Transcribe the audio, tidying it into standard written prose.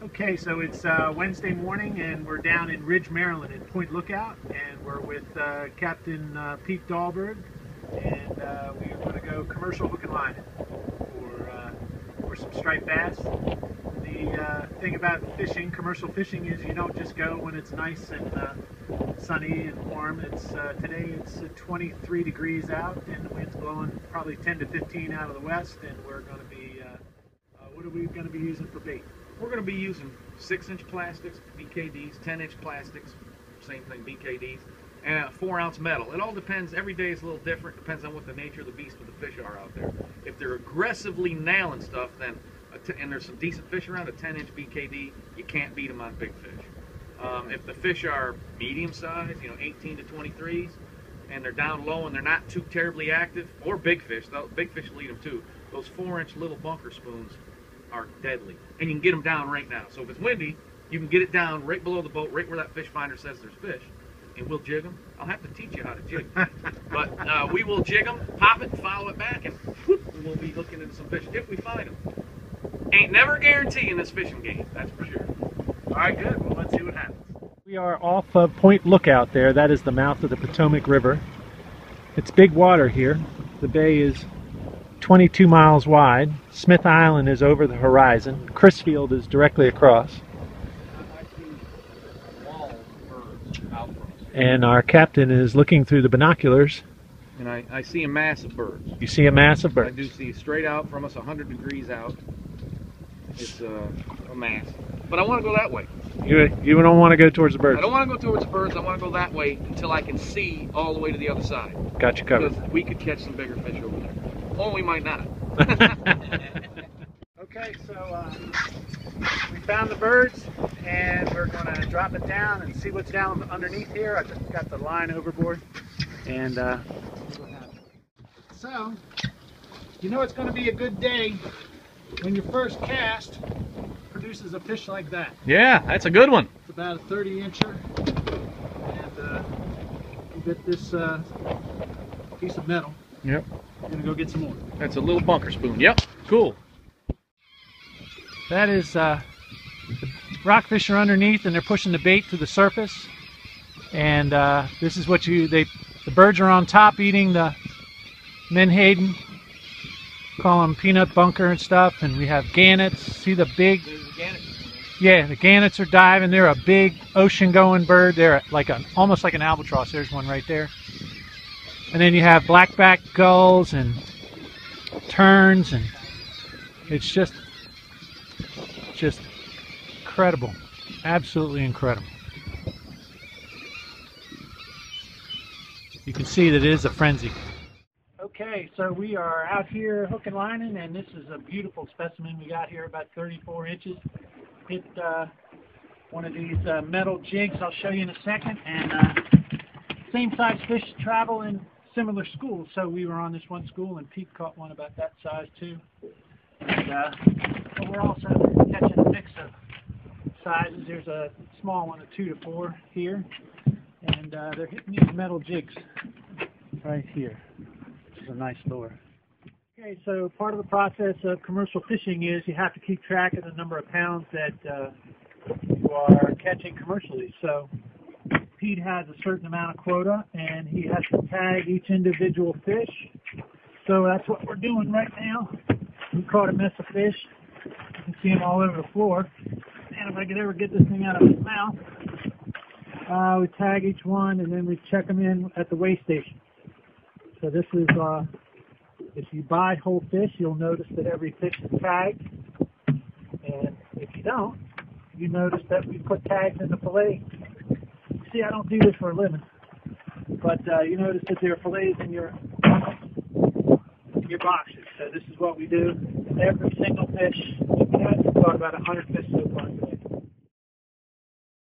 Okay, so it's Wednesday morning and we're down in Ridge, Maryland at Point Lookout, and we're with Captain Pete Dahlberg, and we are going to go commercial hook and line for some striped bass. The thing about fishing, commercial fishing, is you don't just go when it's nice and sunny and warm. Today it's 23 degrees out and the wind's blowing probably 10 to 15 out of the west, and we're going to be, what are we going to be using for bait? We're going to be using 6-inch plastics, BKDs, 10-inch plastics, same thing, BKDs, and 4-ounce metal. It all depends. Every day is a little different. Depends on what the nature of the beast of the fish are out there. If they're aggressively nailing stuff, then and there's some decent fish around, a 10-inch BKD, you can't beat them on big fish. If the fish are medium size, 18 to 23s, and they're down low and they're not too terribly active, or big fish, big fish will eat them too. Those 4-inch little bunker spoons are deadly, and you can get them down right now. So if it's windy, you can get it down right below the boat, right where that fish finder says there's fish, and we'll jig them. I'll have to teach you how to jig, but we will jig them, pop it, follow it back, and whoop, we'll be looking into some fish if we find them. Ain't never a guarantee in this fishing game, that's for sure. All right, good. Well, let's see what happens. We are off of Point Lookout there. That is the mouth of the Potomac River. It's big water here. The bay is 22 miles wide. Smith Island is over the horizon. Crisfield is directly across. And our captain is looking through the binoculars. And I see a mass of birds. You see a mass of birds? I do see straight out from us 100 degrees out. It's a mass. But I want to go that way. You don't want to go towards the birds? I don't want to go towards the birds. I want to go that way until I can see all the way to the other side. Got you covered. Because we could catch some bigger fish over there. Or we might not. Okay, so we found the birds, and we're going to drop it down and see what's down underneath here. I just got the line overboard, and see what happens. So, you know it's going to be a good day when your first cast produces a fish like that. Yeah, that's a good one. It's about a 30-incher, and you get this piece of metal. Yep. I'm going to go get some more. That's a little bunker spoon. Yep, cool. That is, the rockfish are underneath and they're pushing the bait to the surface. And this is what the birds are on top eating the menhaden. Call them peanut bunker and stuff. And we have gannets. See the big... Yeah, the gannets are diving. They're a big ocean-going bird. They're like almost like an albatross. There's one right there. And then you have blackback gulls and terns, and it's just incredible, absolutely incredible. You can see that it is a frenzy. Okay, so we are out here hook and lining, and this is a beautiful specimen we got here, about 34 inches. Hit one of these metal jigs I'll show you in a second, and same size fish travel in similar schools. So we were on this one school, and Pete caught one about that size too. And but we're also catching a mix of sizes. There's a small one, a 2 to 4 here, and they're hitting these metal jigs right here, which is a nice lure. Okay, so part of the process of commercial fishing is you have to keep track of the number of pounds that you are catching commercially. So Pete has a certain amount of quota, and he has to tag each individual fish. So that's what we're doing right now. We caught a mess of fish. You can see them all over the floor. And if I could ever get this thing out of his mouth, we tag each one, and then we check them in at the weigh station. So this is, if you buy whole fish, you'll notice that every fish is tagged. And if you don't, you notice that we put tags in the fillet. See, I don't do this for a living, but you notice that there are fillets in your boxes. So this is what we do. Every single fish. We've caught about 100 fish so far today.